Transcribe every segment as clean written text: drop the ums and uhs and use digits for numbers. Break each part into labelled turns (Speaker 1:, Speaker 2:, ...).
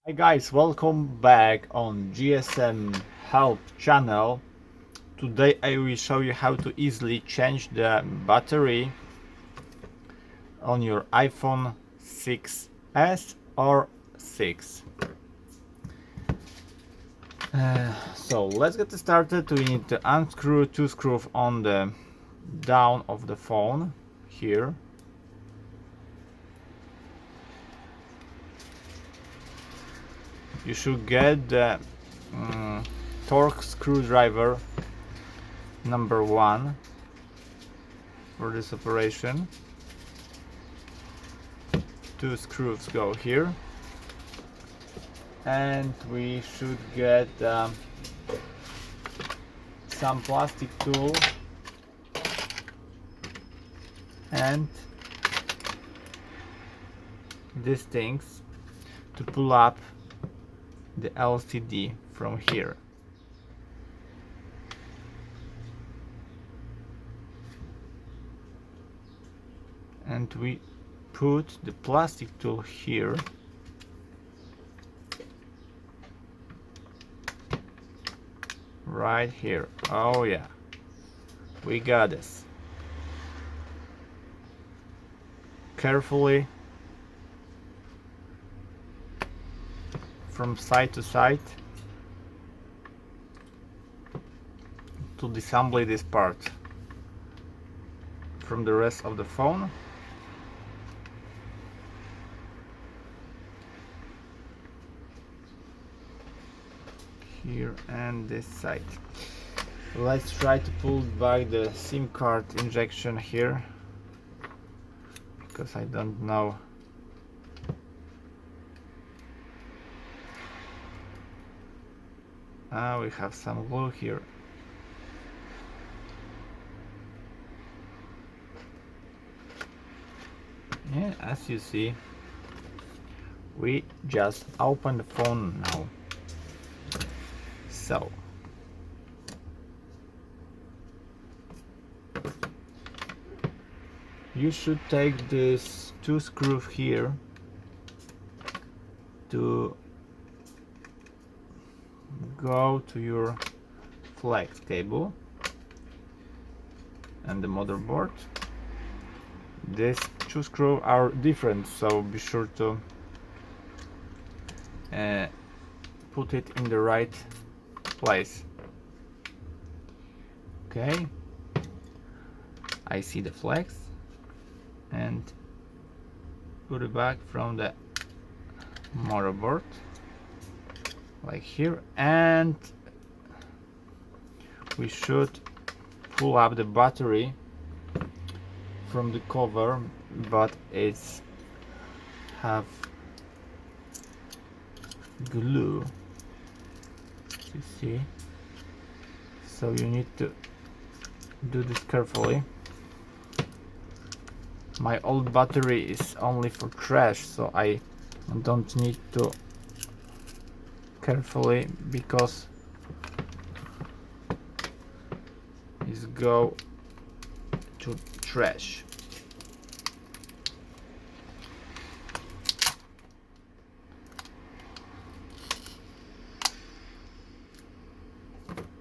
Speaker 1: Hi guys, welcome back on GSM Help channel. Today I will show you how to easily change the battery on your iPhone 6s or 6. So let's get started. We need to unscrew two screws on the down of the phone here. You should get the torque screwdriver number 1 for this operation. Two screws go here, and we should get some plastic tool and these things to pull up the LCD from here. And we put the plastic tool here, right here. Oh yeah, we got this. Carefully from side to side to disassemble this part from the rest of the phone. Here and this side. Let's try to pull back the SIM card injection here, because I don't know. We have some glue here. Yeah, as you see, we just open the phone now. So you should take this two screws here to go to your flex cable and the motherboard. These two screws are different, so be sure to put it in the right place. Okay, I see the flex, and put it back from the motherboard like here, and we should pull up the battery from the cover, but it's have glue, you see, so you need to do this carefully. My old battery is only for trash, so I don't need to carefully, because it's go to trash.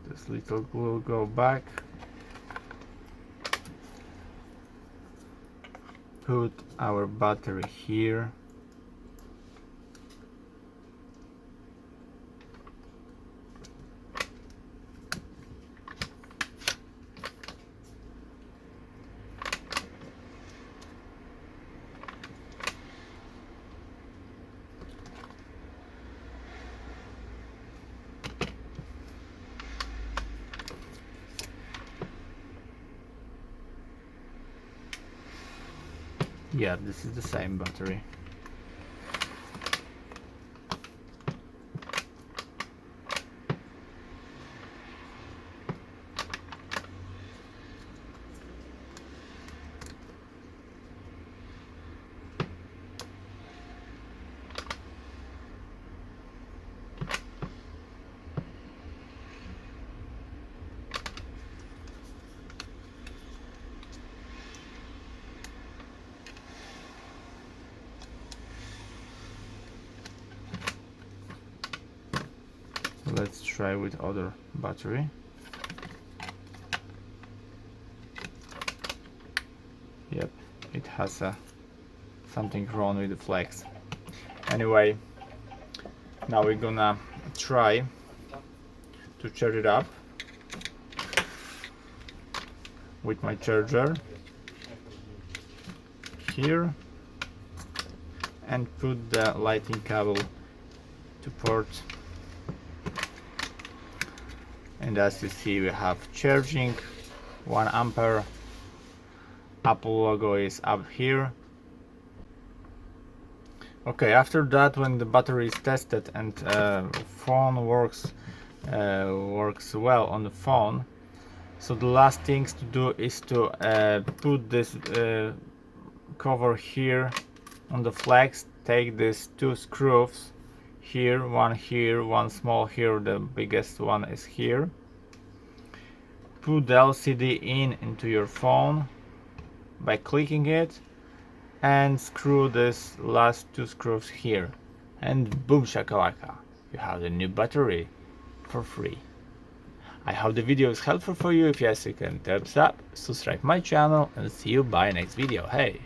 Speaker 1: This little glue go back. Put our battery here. Yeah, this is the same battery. let's try with other battery. Yep, it has something wrong with the flex. Anyway, now we're gonna try to charge it up with my charger here and put the lighting cable to port, and as you see we have charging 1 ampere. Apple logo is up here. Okay, after that, when the battery is tested and phone works well on the phone, so the last things to do is to put this cover here on the flex. Take these 2 screws here, one small here, the biggest one is here. Put the LCD into your phone by clicking it and screw this last 2 screws here, and boom shakalaka, you have the new battery for free. I hope the video is helpful for you. If yes, you can thumbs up, subscribe my channel, and see you by next video. Hey!